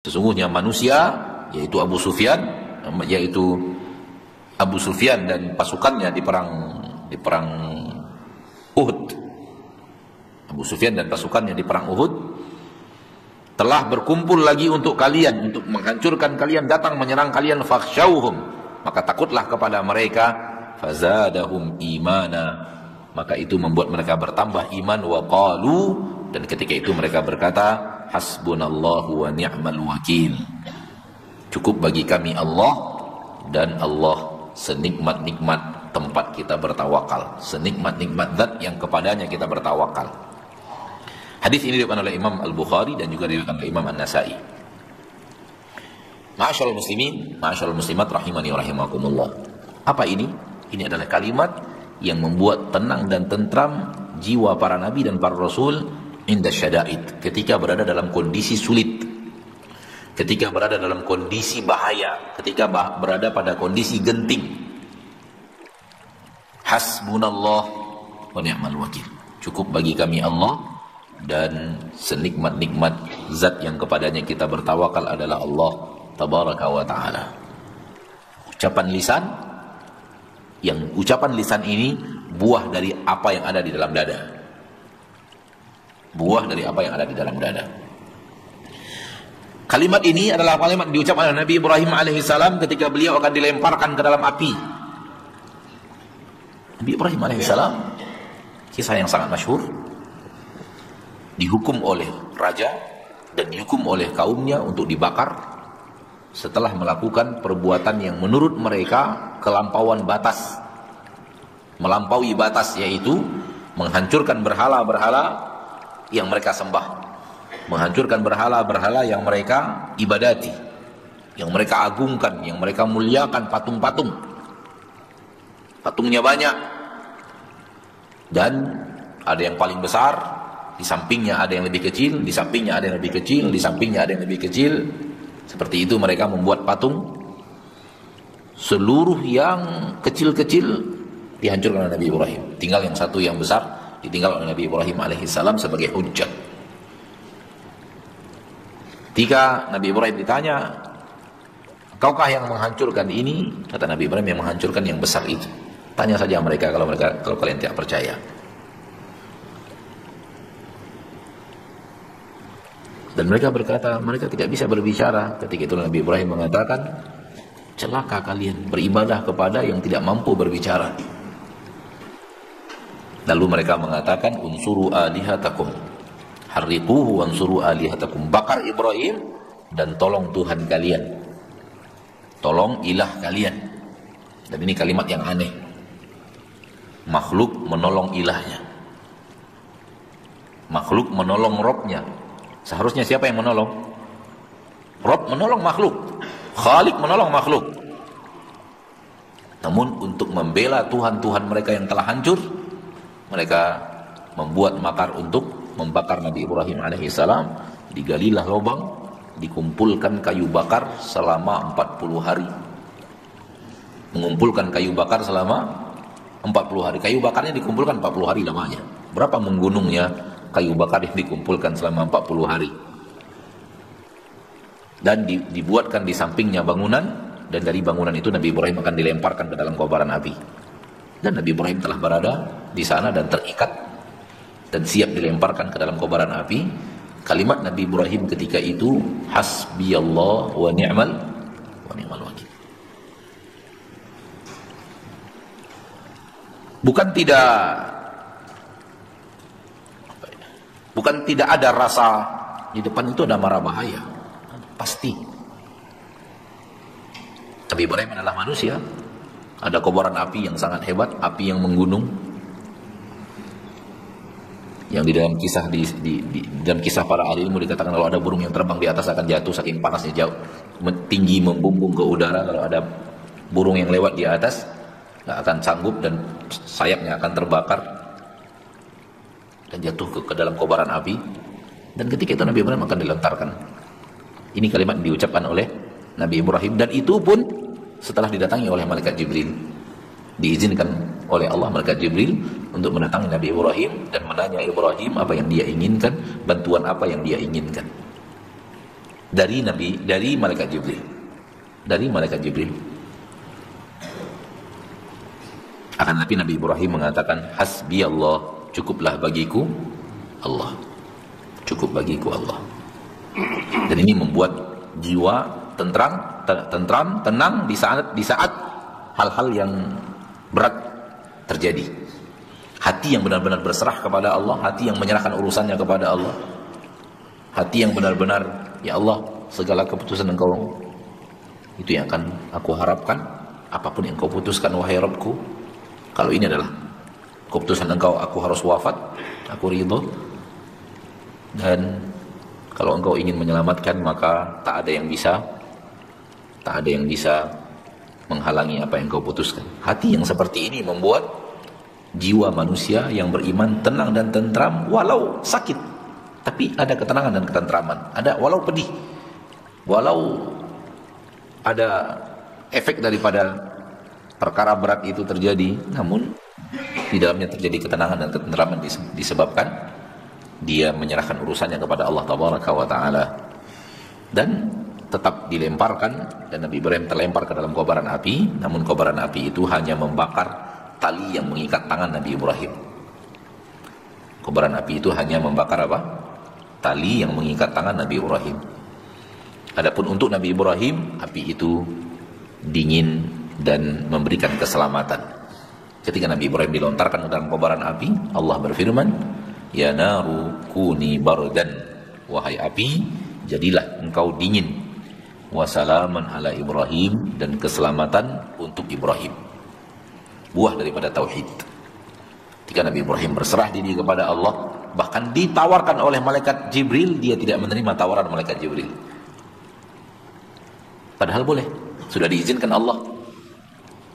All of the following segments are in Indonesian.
Sesungguhnya manusia, yaitu Abu Sufyan dan pasukannya di perang Uhud. Abu Sufyan dan pasukannya di perang Uhud telah berkumpul lagi untuk kalian, untuk menghancurkan kalian, datang menyerang kalian, fakhshawhum, maka takutlah kepada mereka, fazadahum imana, maka itu membuat mereka bertambah iman, wa qalu, dan ketika itu mereka berkata, hasbunallahu wa ni'mal wakil, cukup bagi kami Allah, dan Allah senikmat-nikmat tempat kita bertawakal, senikmat-nikmat zat yang kepadanya kita bertawakal. Hadis ini diriwayatkan oleh Imam Al-Bukhari dan juga diriwayatkan oleh Imam An-Nasa'i. Ma'asyiral muslimin, ma'asyiral muslimat rahimani wa rahimakumullah. Apa ini? Ini adalah kalimat yang membuat tenang dan tentram jiwa para nabi dan para rasul inda syada'id, ketika berada dalam kondisi sulit, ketika berada dalam kondisi bahaya, ketika berada pada kondisi genting. Hasbunallah wa ni'mal wakil, cukup bagi kami Allah, dan senikmat-nikmat zat yang kepadanya kita bertawakal adalah Allah tabaraka wa ta'ala. Ucapan lisan, yang ucapan lisan ini buah dari apa yang ada di dalam dada, buah dari apa yang ada di dalam dada. Kalimat ini adalah kalimat diucapkan oleh Nabi Ibrahim alaihissalam ketika beliau akan dilemparkan ke dalam api. Nabi Ibrahim alaihissalam, kisah yang sangat masyhur, dihukum oleh raja dan dihukum oleh kaumnya untuk dibakar setelah melakukan perbuatan yang menurut mereka kelampauan batas, melampaui batas, yaitu menghancurkan berhala-berhala yang mereka sembah, menghancurkan berhala-berhala yang mereka ibadati, yang mereka agungkan, yang mereka muliakan, patung-patung, patungnya banyak, dan ada yang paling besar, di sampingnya ada yang lebih kecil, di sampingnya ada yang lebih kecil, di sampingnya ada yang lebih kecil. Seperti itu mereka membuat patung. Seluruh yang kecil-kecil dihancurkan oleh Nabi Ibrahim. Tinggal yang satu yang besar ditinggal oleh Nabi Ibrahim alaihissalam sebagai hujjah. Ketika Nabi Ibrahim ditanya, "Kaukah yang menghancurkan ini?" Kata Nabi Ibrahim, "Yang menghancurkan yang besar itu." Tanya saja mereka kalau kalian tidak percaya. Dan mereka berkata, mereka tidak bisa berbicara. Ketika itu Nabi Ibrahim mengatakan, celaka kalian beribadah kepada yang tidak mampu berbicara. Lalu mereka mengatakan, unsuru alihatakum, harriquhu wansuru alihatakum, bakar Ibrahim dan tolong Tuhan kalian, tolong ilah kalian. Dan ini kalimat yang aneh, makhluk menolong ilahnya, makhluk menolong Robnya. Seharusnya siapa yang menolong? Rob menolong makhluk, Khalik menolong makhluk. Namun untuk membela Tuhan-Tuhan mereka yang telah hancur, mereka membuat makar untuk membakar Nabi Ibrahim alaihissalam. Digalilah lubang, dikumpulkan kayu bakar selama 40 hari. Mengumpulkan kayu bakar selama 40 hari. Kayu bakarnya dikumpulkan 40 hari lamanya. Berapa menggunungnya kayu bakar yang dikumpulkan selama 40 hari. Dan dibuatkan di sampingnya bangunan, dan dari bangunan itu Nabi Ibrahim akan dilemparkan ke dalam kobaran api. Dan Nabi Ibrahim telah berada di sana dan terikat dan siap dilemparkan ke dalam kobaran api. Kalimat Nabi Ibrahim ketika itu, hasbiyallah wa ni'mal wakil. Bukan tidak ada rasa di depan itu ada mara bahaya, pasti. Nabi Ibrahim adalah manusia. Ada kobaran api yang sangat hebat, api yang menggunung. Yang di dalam kisah dalam kisah para ahli ilmu dikatakan kalau ada burung yang terbang di atas akan jatuh saking panasnya, jauh tinggi membumbung ke udara. Kalau ada burung yang lewat di atas nggak akan sanggup dan sayapnya akan terbakar dan jatuh ke dalam kobaran api. Dan ketika itu Nabi Ibrahim akan dilentarkan. Ini kalimat yang diucapkan oleh Nabi Ibrahim, dan itu pun setelah didatangi oleh malaikat Jibril. Diizinkan oleh Allah malaikat Jibril untuk mendatangi Nabi Ibrahim dan menanya Ibrahim apa yang dia inginkan, bantuan apa yang dia inginkan. dari malaikat Jibril. Dari malaikat Jibril. Akan tapi Nabi Ibrahim mengatakan, hasbi Allah, cukuplah bagiku Allah. Cukup bagiku Allah. Dan ini membuat jiwa tentram, tenang di saat hal-hal yang berat terjadi. Hati yang benar-benar berserah kepada Allah, hati yang menyerahkan urusannya kepada Allah. Hati yang benar-benar, ya Allah, segala keputusan Engkau itu yang akan aku harapkan. Apapun yang Engkau putuskan, wahai Rabbku, kalau ini adalah keputusan Engkau, aku harus wafat, aku ridho. Dan kalau Engkau ingin menyelamatkan, maka tak ada yang bisa menghalangi apa yang Engkau putuskan. Hati yang seperti ini membuat jiwa manusia yang beriman tenang dan tentram, walau sakit, tapi ada ketenangan dan ketentraman. Ada walau pedih, walau ada efek daripada perkara berat itu terjadi, namun di dalamnya terjadi ketenangan dan ketentraman disebabkan dia menyerahkan urusannya kepada Allah Tabaraka wa Ta'ala. Dan tetap dilemparkan, dan Nabi Ibrahim terlempar ke dalam kobaran api, namun kobaran api itu hanya membakar tali yang mengikat tangan Nabi Ibrahim. Kobaran api itu hanya membakar apa? Tali yang mengikat tangan Nabi Ibrahim. Adapun untuk Nabi Ibrahim, api itu dingin dan memberikan keselamatan. Ketika Nabi Ibrahim dilontarkan ke dalam kobaran api, Allah berfirman, ya naru kuni bardan, wahai api, jadilah engkau dingin. Wassalaman ala Ibrahim, dan keselamatan untuk Ibrahim. Buah daripada tauhid. Ketika Nabi Ibrahim berserah diri kepada Allah, bahkan ditawarkan oleh malaikat Jibril, dia tidak menerima tawaran malaikat Jibril. Padahal boleh, sudah diizinkan Allah.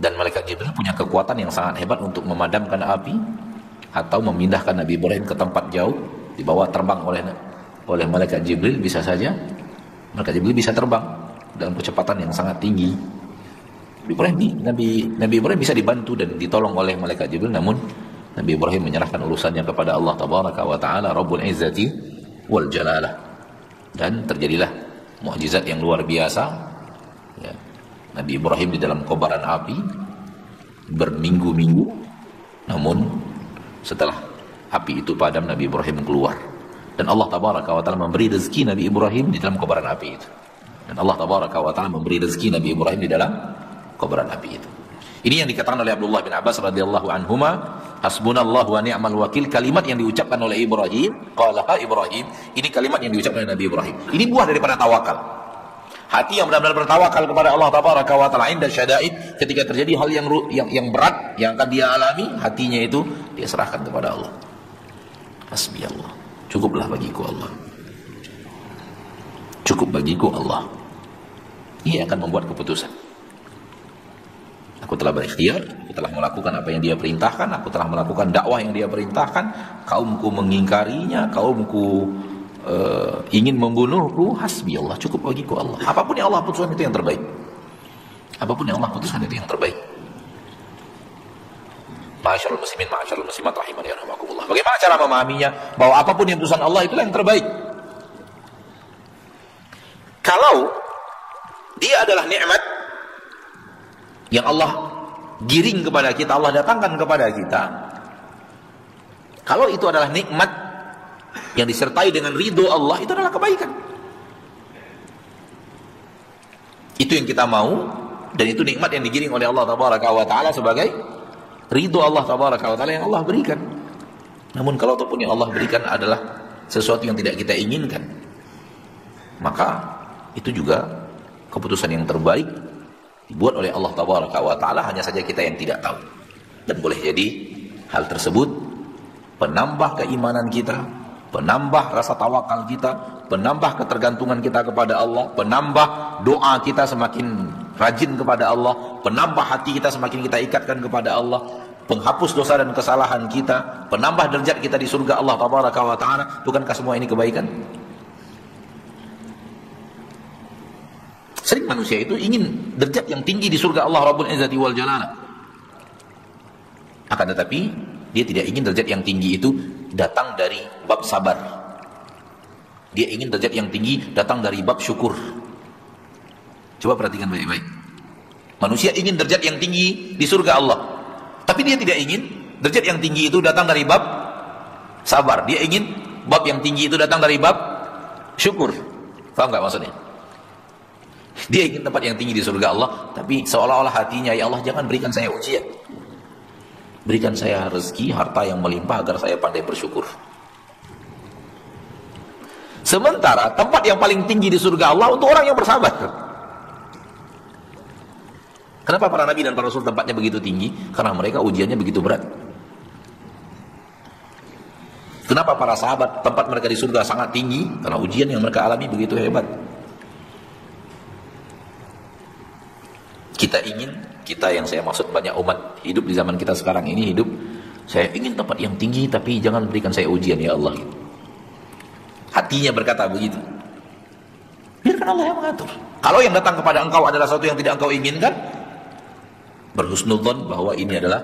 Dan malaikat Jibril punya kekuatan yang sangat hebat untuk memadamkan api atau memindahkan Nabi Ibrahim ke tempat jauh, dibawa terbang oleh malaikat Jibril. Bisa saja malaikat Jibril bisa terbang dalam kecepatan yang sangat tinggi. Nabi Ibrahim bisa dibantu dan ditolong oleh malaikat Jibril, namun Nabi Ibrahim menyerahkan urusannya kepada Allah Tabaraka wa Ta'ala, Rabbul Izzati wal Jalalah. Dan terjadilah mukjizat yang luar biasa. Ya. Nabi Ibrahim di dalam kobaran api berminggu-minggu, namun setelah api itu padam, Nabi Ibrahim keluar. Dan Allah Tabaraka wa Ta'ala memberi rezeki Nabi Ibrahim di dalam kobaran api itu. Dan Allah Tabaraka wa Ta'ala memberi rezeki Nabi Ibrahim di dalam kobaran api itu. Ini yang dikatakan oleh Abdullah bin Abbas radhiyallahu anhuma, hasbunallahu wa ni'mal wakil, kalimat yang diucapkan oleh Ibrahim, qalaha Ibrahim, ini kalimat yang diucapkan oleh Nabi Ibrahim. Ini buah daripada tawakal. Hati yang benar-benar bertawakal kepada Allah Tabaraka wa Ta'ala inda syada'id, ketika terjadi hal yang berat yang akan dia alami, hatinya itu dia serahkan kepada Allah. Hasbi Allah, cukuplah bagiku Allah. Cukup bagiku Allah. Ia akan membuat keputusan. Aku telah berikhtiar, aku telah melakukan apa yang dia perintahkan, aku telah melakukan dakwah yang dia perintahkan, kaumku mengingkarinya, kaumku ingin membunuhku, hasbi Allah, cukup bagiku Allah. Apapun yang Allah putuskan itu yang terbaik. Apapun yang Allah putuskan itu yang terbaik. Ma'asyarul muslimin, ma'asyarul muslimat rahimani ya rahmakumullah. Bagaimana cara memahaminya bahwa apapun yang putuskan Allah itulah yang terbaik? Kalau dia adalah nikmat yang Allah giring kepada kita, Allah datangkan kepada kita, kalau itu adalah nikmat yang disertai dengan ridho Allah, itu adalah kebaikan. Itu yang kita mau, dan itu nikmat yang digiring oleh Allah Tabaraka wa Ta'ala sebagai ridho Allah Tabaraka wa Ta'ala yang Allah berikan. Namun kalau ataupun yang Allah berikan adalah sesuatu yang tidak kita inginkan, maka itu juga keputusan yang terbaik dibuat oleh Allah Tabaraka wa Ta'ala, hanya saja kita yang tidak tahu. Dan boleh jadi hal tersebut penambah keimanan kita, penambah rasa tawakal kita, penambah ketergantungan kita kepada Allah, penambah doa kita semakin rajin kepada Allah, penambah hati kita semakin kita ikatkan kepada Allah, penghapus dosa dan kesalahan kita, penambah derajat kita di surga Allah Tabaraka wa Ta'ala. Bukankah semua ini kebaikan? Sering manusia itu ingin derajat yang tinggi di surga Allah Rabbul Izzati wal Jalalah. Akan tetapi dia tidak ingin derajat yang tinggi itu datang dari bab sabar. Dia ingin derajat yang tinggi datang dari bab syukur. Coba perhatikan baik-baik. Manusia ingin derajat yang tinggi di surga Allah. Tapi dia tidak ingin derajat yang tinggi itu datang dari bab sabar. Dia ingin bab yang tinggi itu datang dari bab syukur. Paham nggak maksudnya? Dia ingin tempat yang tinggi di surga Allah, tapi seolah-olah hatinya, ya Allah jangan berikan saya ujian. Berikan saya rezeki, harta yang melimpah agar saya pandai bersyukur. Sementara tempat yang paling tinggi di surga Allah untuk orang yang bersabar. Kenapa para nabi dan para rasul tempatnya begitu tinggi? Karena mereka ujiannya begitu berat. Kenapa para sahabat tempat mereka di surga sangat tinggi? Karena ujian yang mereka alami begitu hebat. Kita yang saya maksud banyak umat hidup di zaman kita sekarang ini hidup, saya ingin tempat yang tinggi tapi jangan berikan saya ujian ya Allah. Hatinya berkata begitu. Biarkan Allah yang mengatur. Kalau yang datang kepada engkau adalah sesuatu yang tidak engkau inginkan, berhusnudzon bahwa ini adalah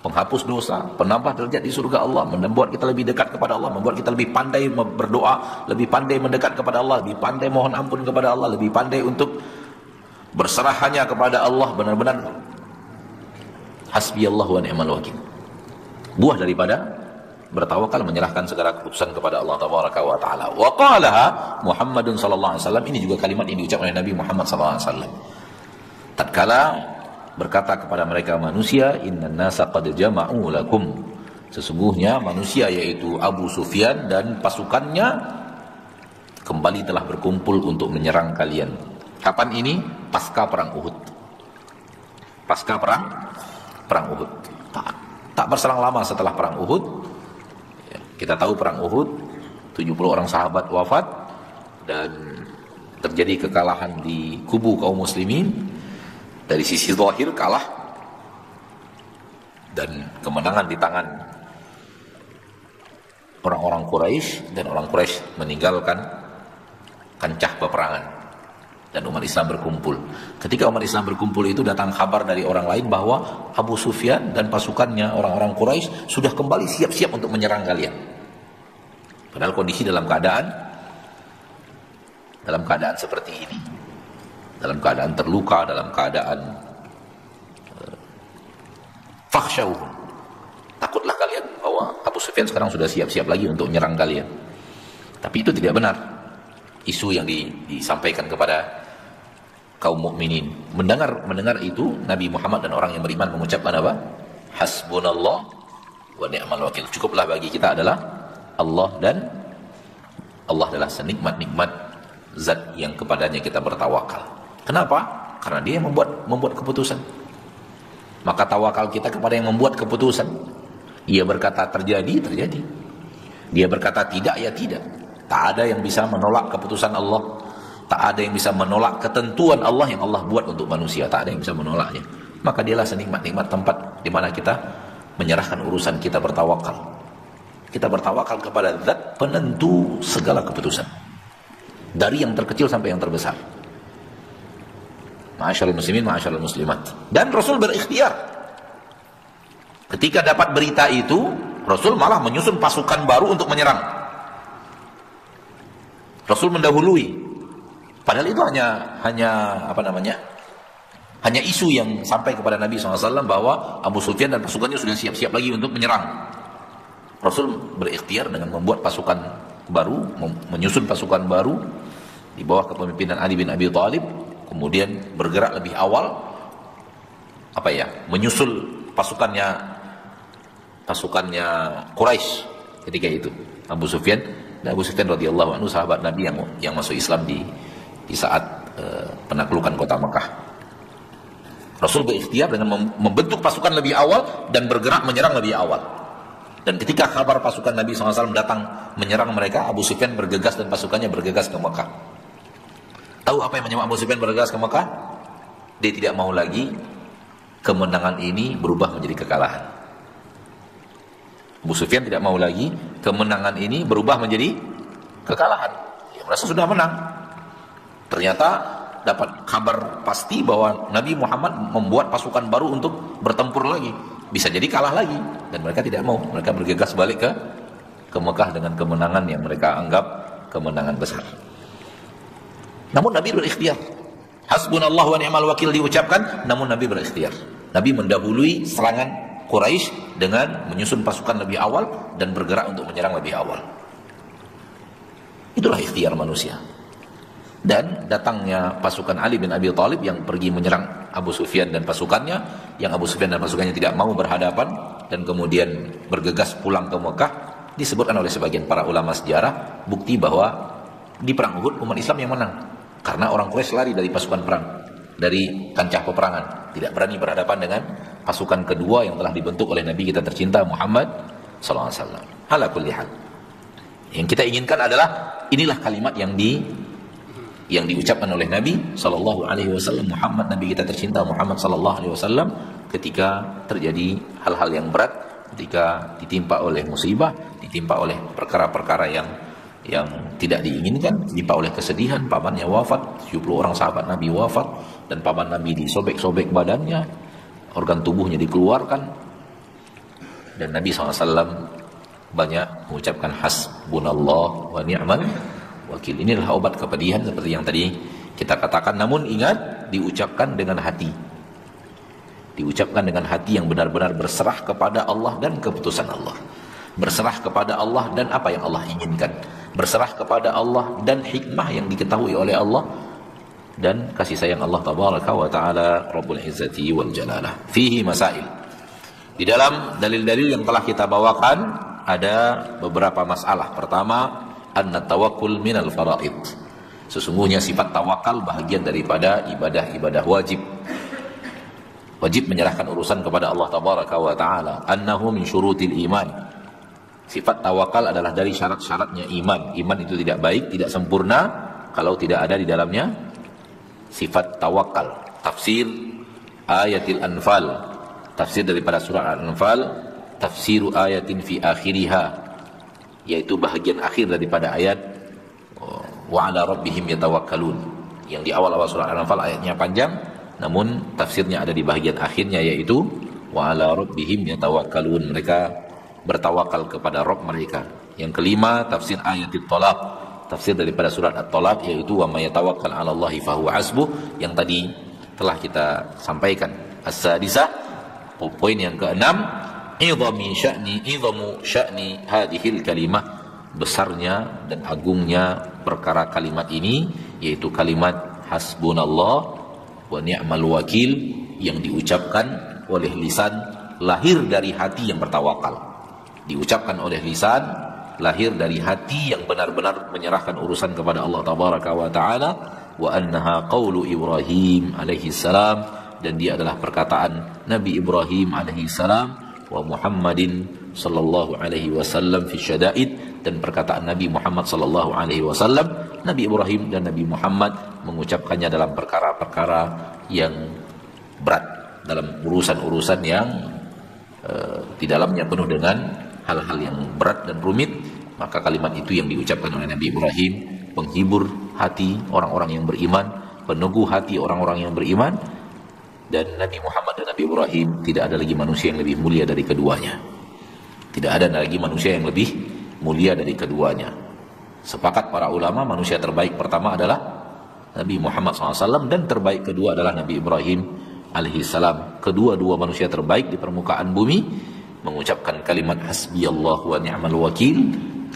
penghapus dosa, penambah derajat di surga Allah, membuat kita lebih dekat kepada Allah, membuat kita lebih pandai berdoa, lebih pandai mendekat kepada Allah, lebih pandai mohon ampun kepada Allah, lebih pandai untuk berserah hanya kepada Allah, benar-benar hasbiyallahu wa ni'mal wakil. Buah daripada bertawakal, menyerahkan segala keputusan kepada Allah tabaraka wa taala. Wa qalaha Muhammadun sallallahu alaihi wasallam, ini juga kalimat yang diucapkan oleh Nabi Muhammad sallallahu alaihi wasallam. Tatkala berkata kepada mereka manusia, innan nasa qad jama'u lakum. Sesungguhnya manusia yaitu Abu Sufyan dan pasukannya kembali telah berkumpul untuk menyerang kalian. Kapan ini? Pasca perang Uhud. Pasca perang Uhud. Tak berselang lama setelah perang Uhud, kita tahu perang Uhud 70 orang sahabat wafat dan terjadi kekalahan di kubu kaum muslimin. Dari sisi zahir kalah dan kemenangan di tangan orang-orang Quraisy, dan orang Quraisy meninggalkan kancah peperangan dan umat Islam berkumpul. Ketika umat Islam berkumpul itu datang kabar dari orang lain bahwa Abu Sufyan dan pasukannya orang-orang Quraisy sudah kembali siap-siap untuk menyerang kalian. Padahal kondisi dalam keadaan seperti ini, dalam keadaan terluka, dalam keadaan fakhsyaw. Takutlah kalian bahwa Abu Sufyan sekarang sudah siap-siap lagi untuk menyerang kalian. Tapi itu tidak benar. Isu yang disampaikan kepada kaum mukminin. Mendengar itu, Nabi Muhammad dan orang yang beriman mengucapkan apa? Hasbunallah wa ni'mal wakil. Cukuplah bagi kita adalah Allah, dan Allah adalah senikmat-nikmat zat yang kepadanya kita bertawakal. Kenapa? Karena dia yang membuat keputusan. Maka tawakal kita kepada yang membuat keputusan. Ia berkata terjadi, terjadi. Dia berkata tidak, ya tidak. Tak ada yang bisa menolak keputusan Allah. Tak ada yang bisa menolak ketentuan Allah yang Allah buat untuk manusia. Tak ada yang bisa menolaknya. Maka dialah senikmat-nikmat tempat di mana kita menyerahkan urusan kita, bertawakal. Kita bertawakal kepada zat penentu segala keputusan. Dari yang terkecil sampai yang terbesar. Ma'asyarul muslimin, ma'asyarul muslimat. Dan Rasul berikhtiar. Ketika dapat berita itu, Rasul malah menyusun pasukan baru untuk menyerang. Rasul mendahului. Padahal itu hanya isu yang sampai kepada Nabi SAW bahwa Abu Sufyan dan pasukannya sudah siap-siap lagi untuk menyerang. Rasul berikhtiar dengan membuat pasukan baru, menyusun pasukan baru di bawah kepemimpinan Ali bin Abi Thalib, kemudian bergerak lebih awal, menyusul pasukannya Quraisy ketika itu. Abu Sufyan radhiyallahu anhu, sahabat Nabi yang masuk Islam di saat penaklukan kota Mekah. Rasul berikhtiar dengan membentuk pasukan lebih awal dan bergerak menyerang lebih awal. Dan ketika kabar pasukan Nabi SAW datang menyerang mereka, Abu Sufyan bergegas dan pasukannya bergegas ke Mekah. Tahu apa yang menyebabkan Abu Sufyan bergegas ke Mekah? Dia tidak mau lagi kemenangan ini berubah menjadi kekalahan. Abu Sufyan tidak mau lagi kemenangan ini berubah menjadi kekalahan. Dia merasa sudah menang. Ternyata dapat kabar pasti bahwa Nabi Muhammad membuat pasukan baru untuk bertempur lagi. Bisa jadi kalah lagi, dan mereka tidak mau. Mereka bergegas balik ke Mekah dengan kemenangan yang mereka anggap kemenangan besar. Namun Nabi berikhtiar. Hasbunallah wa ni'mal wakil diucapkan, namun Nabi berikhtiar. Nabi mendahului serangan Quraisy dengan menyusun pasukan lebih awal dan bergerak untuk menyerang lebih awal. Itulah ikhtiar manusia. Dan datangnya pasukan Ali bin Abi Thalib yang pergi menyerang Abu Sufyan dan pasukannya, yang Abu Sufyan dan pasukannya tidak mau berhadapan dan kemudian bergegas pulang ke Mekah, disebutkan oleh sebagian para ulama sejarah bukti bahwa di perang Uhud umat Islam yang menang, karena orang Quraisy lari dari pasukan perang, dari kancah peperangan, tidak berani berhadapan dengan pasukan kedua yang telah dibentuk oleh Nabi kita tercinta Muhammad sallallahu alaihi wasallam. Ala kulli hal, yang kita inginkan adalah inilah kalimat yang diucapkan oleh Nabi sallallahu alaihi wasallam, Muhammad, Nabi kita tercinta Muhammad sallallahu alaihi wasallam, ketika terjadi hal-hal yang berat, ketika ditimpa oleh musibah, ditimpa oleh perkara-perkara yang tidak diinginkan, ditimpa oleh kesedihan, pamannya wafat, 70 orang sahabat Nabi wafat, dan paman Nabi disobek-sobek badannya, organ tubuhnya dikeluarkan, dan Nabi SAW banyak mengucapkan hasbunallah wa ni'mal wakil. Inilah obat kepedihan seperti yang tadi kita katakan. Namun ingat, diucapkan dengan hati. Diucapkan dengan hati yang benar-benar berserah kepada Allah dan keputusan Allah. Berserah kepada Allah dan apa yang Allah inginkan. Berserah kepada Allah dan hikmah yang diketahui oleh Allah. Dan kasih sayang Allah tabaraka wa ta'ala Rabbul Izzati wal Jalalah. Fihi masail. Di dalam dalil-dalil yang telah kita bawakan ada beberapa masalah. Pertama, anna tawakkul minal faraid. Sesungguhnya sifat tawakal bahagian daripada ibadah-ibadah wajib. Wajib menyerahkan urusan kepada Allah tabaraka wa ta'ala. Annahu min syurutil iman. Sifat tawakal adalah dari syarat-syaratnya iman. Iman itu tidak baik, tidak sempurna kalau tidak ada di dalamnya sifat tawakal. Tafsir ayatil Anfal. Tafsir daripada surah Al-Anfal, tafsiru ayatin fi akhiriha, yaitu bahagian akhir daripada ayat wa ala rabbihim yatawakkalun. Yang di awal-awal surah Al-Anfal ayatnya panjang, namun tafsirnya ada di bahagian akhirnya, yaitu wa ala rabbihim yatawakkalun. Mereka bertawakal kepada Rabb mereka. Yang kelima, tafsir ayatit Talaq, tafsir daripada surat At-Talaq, yaitu wa may yatawakkal 'ala Allahi fahuwa hasbuh, yang tadi telah kita sampaikan. As-sadisah, poin yang keenam, idhamu sya'ni hadhil kalimah, besarnya dan agungnya perkara kalimat ini, yaitu kalimat hasbunallah wa ni'mal wakil, yang diucapkan oleh lisan, lahir dari hati yang bertawakal. Diucapkan oleh lisan, lahir dari hati yang benar-benar menyerahkan urusan kepada Allah tabaraka wa ta'ala. Wa annaha qawlu Ibrahim alaihi salam, dan dia adalah perkataan Nabi Ibrahim alaihi salam, wa Muhammadin sallallahu alaihi wasallam fi syada'id, dan perkataan Nabi Muhammad sallallahu alaihi wasallam. Nabi Ibrahim dan Nabi Muhammad mengucapkannya dalam perkara-perkara yang berat, dalam urusan-urusan yang di dalamnya penuh dengan hal-hal yang berat dan rumit. Maka kalimat itu yang diucapkan oleh Nabi Ibrahim menghibur hati orang-orang yang beriman, peneguh hati orang-orang yang beriman. Dan Nabi Muhammad dan Nabi Ibrahim, tidak ada lagi manusia yang lebih mulia dari keduanya. Tidak ada lagi manusia yang lebih mulia dari keduanya. Sepakat para ulama, manusia terbaik pertama adalah Nabi Muhammad SAW, dan terbaik kedua adalah Nabi Ibrahim alaihissalam. Kedua-dua manusia terbaik di permukaan bumi mengucapkan kalimat hasbiyallah wa ni'mal wakil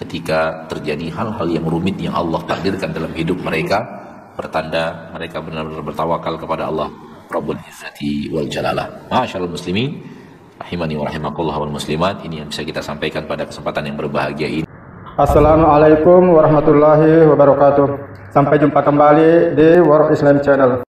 ketika terjadi hal-hal yang rumit yang Allah takdirkan dalam hidup mereka, pertanda mereka benar-benar bertawakal kepada Allah Rabbul Izzati wal Jalalah. Ma'asyiral muslimin rahimani wa rahimakumullah wal muslimat, ini yang bisa kita sampaikan pada kesempatan yang berbahagia ini. Assalamualaikum warahmatullahi wabarakatuh. Sampai jumpa kembali di World Islam Channel.